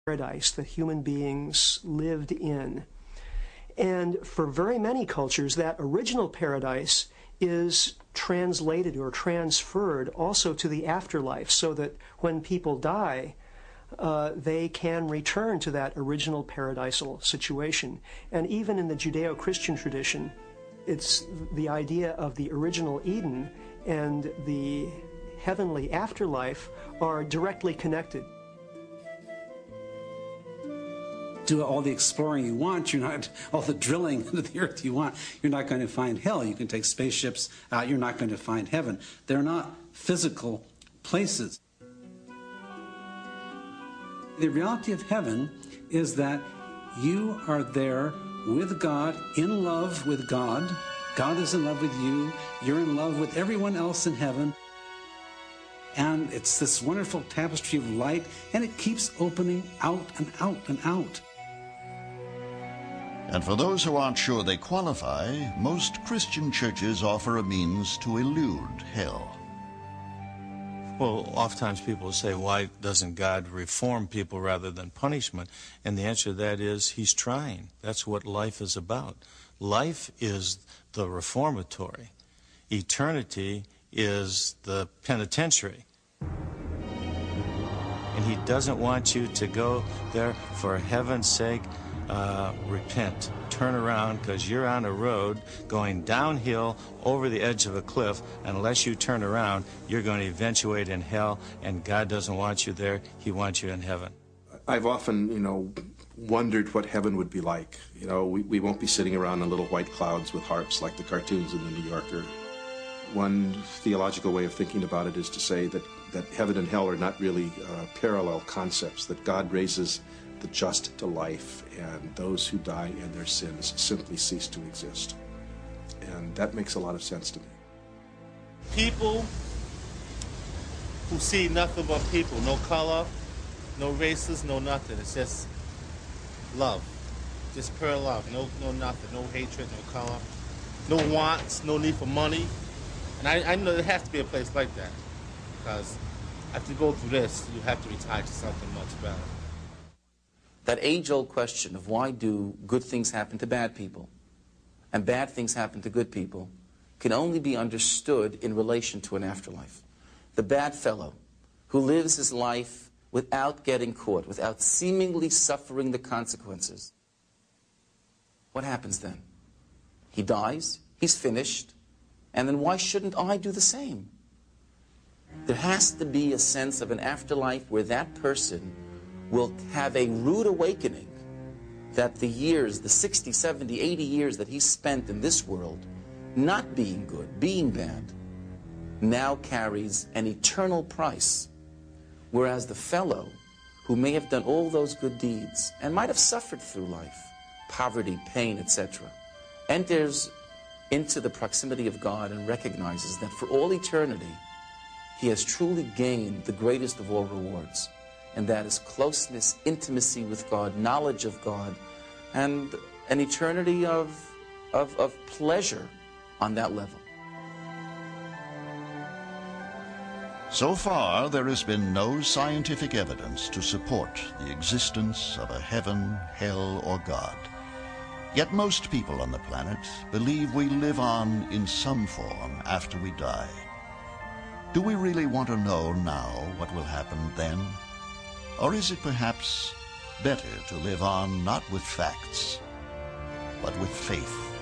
paradise that human beings lived in. And for very many cultures, that original paradise is translated or transferred also to the afterlife, so that when people die, they can return to that original paradisal situation. And even in the Judeo-Christian tradition, it's the idea of the original Eden and the heavenly afterlife are directly connected. Do all the exploring you want, all the drilling into the earth you want, you're not going to find hell. You can take spaceships out, you're not going to find heaven. They're not physical places. The reality of heaven is that you are there with God, in love with God. God is in love with you. You're in love with everyone else in heaven. And it's this wonderful tapestry of light, and it keeps opening out and out and out. And for those who aren't sure they qualify, most Christian churches offer a means to elude hell. Well, oftentimes people say, why doesn't God reform people rather than punishment? And the answer to that is, he's trying. That's what life is about. Life is the reformatory. Eternity is the penitentiary. And he doesn't want you to go there. For heaven's sake, repent. Turn around, because you're on a road going downhill over the edge of a cliff. Unless you turn around, you're going to eventuate in hell, and God doesn't want you there. He wants you in heaven. I've often, wondered what heaven would be like. We won't be sitting around in little white clouds with harps like the cartoons in the New Yorker. One theological way of thinking about it is to say that heaven and hell are not really parallel concepts, that God raises the just to life, and those who die in their sins simply cease to exist. And that makes a lot of sense to me. People who see nothing but people, no color, no races, no nothing. It's just love, just pure love, no nothing, no hatred, no color, no wants, no need for money. And I know there has to be a place like that, because after you go through this, you have to retire to something much better. That age-old question of why do good things happen to bad people and bad things happen to good people can only be understood in relation to an afterlife. The bad fellow who lives his life without getting caught, without seemingly suffering the consequences, what happens then? He dies, he's finished, and then why shouldn't I do the same? There has to be a sense of an afterlife where that person will have a rude awakening that the years, the 60, 70, 80 years that he spent in this world, not being good, being bad, now carries an eternal price. Whereas the fellow who may have done all those good deeds and might have suffered through life, poverty, pain, etc., enters into the proximity of God and recognizes that for all eternity, he has truly gained the greatest of all rewards. And that is closeness, intimacy with God, knowledge of God, and an eternity of pleasure on that level. So far, there has been no scientific evidence to support the existence of a heaven, hell, or God. Yet most people on the planet believe we live on in some form after we die. Do we really want to know now what will happen then? Or is it perhaps better to live on not with facts, but with faith?